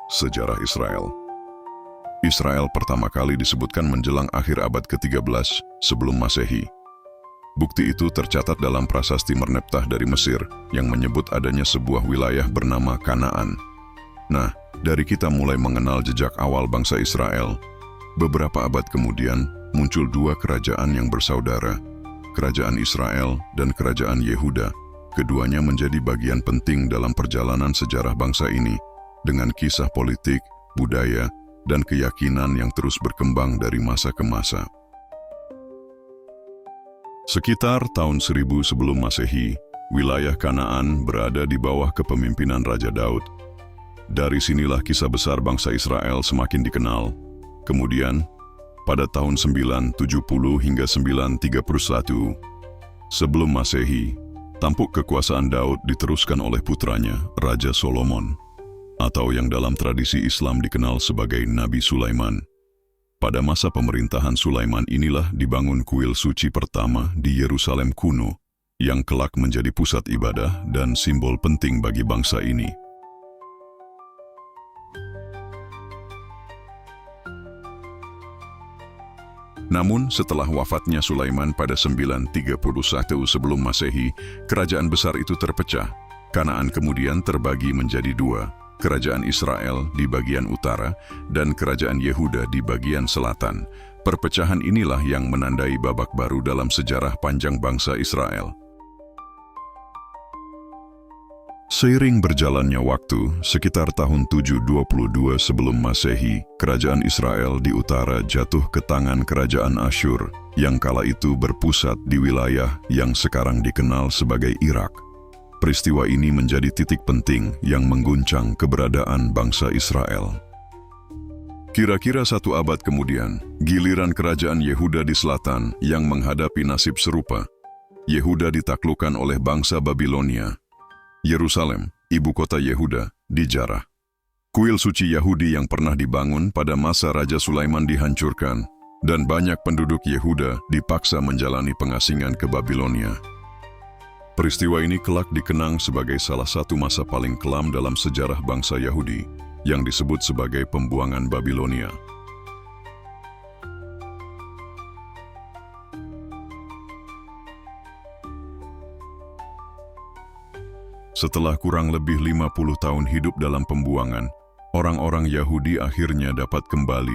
Sejarah Israel. Israel pertama kali disebutkan menjelang akhir abad ke-13 sebelum Masehi. Bukti itu tercatat dalam prasasti Merneptah dari Mesir yang menyebut adanya sebuah wilayah bernama Kanaan. Nah, dari kita mulai mengenal jejak awal bangsa Israel, beberapa abad kemudian muncul dua kerajaan yang bersaudara, Kerajaan Israel dan Kerajaan Yehuda. Keduanya menjadi bagian penting dalam perjalanan sejarah bangsa ini, dengan kisah politik, budaya, dan keyakinan yang terus berkembang dari masa ke masa. Sekitar tahun 1000 sebelum Masehi, wilayah Kanaan berada di bawah kepemimpinan Raja Daud. Dari sinilah kisah besar bangsa Israel semakin dikenal. Kemudian, pada tahun 970 hingga 931 sebelum Masehi, tampuk kekuasaan Daud diteruskan oleh putranya, Raja Solomon, atau yang dalam tradisi Islam dikenal sebagai Nabi Sulaiman. Pada masa pemerintahan Sulaiman inilah dibangun kuil suci pertama di Yerusalem kuno, yang kelak menjadi pusat ibadah dan simbol penting bagi bangsa ini. Namun, setelah wafatnya Sulaiman pada 931 sebelum Masehi, kerajaan besar itu terpecah. Kanaan kemudian terbagi menjadi dua, Kerajaan Israel di bagian utara dan Kerajaan Yehuda di bagian selatan. Perpecahan inilah yang menandai babak baru dalam sejarah panjang bangsa Israel. Seiring berjalannya waktu, sekitar tahun 722 sebelum Masehi, Kerajaan Israel di utara jatuh ke tangan Kerajaan Asyur, yang kala itu berpusat di wilayah yang sekarang dikenal sebagai Irak. Peristiwa ini menjadi titik penting yang mengguncang keberadaan bangsa Israel. Kira-kira 1 abad kemudian, giliran Kerajaan Yehuda di selatan yang menghadapi nasib serupa. Yehuda ditaklukkan oleh bangsa Babilonia. Yerusalem, ibu kota Yehuda, dijarah. Kuil suci Yahudi yang pernah dibangun pada masa Raja Sulaiman dihancurkan, dan banyak penduduk Yehuda dipaksa menjalani pengasingan ke Babilonia. Peristiwa ini kelak dikenang sebagai salah satu masa paling kelam dalam sejarah bangsa Yahudi, yang disebut sebagai pembuangan Babilonia. Setelah kurang lebih 50 tahun hidup dalam pembuangan, orang-orang Yahudi akhirnya dapat kembali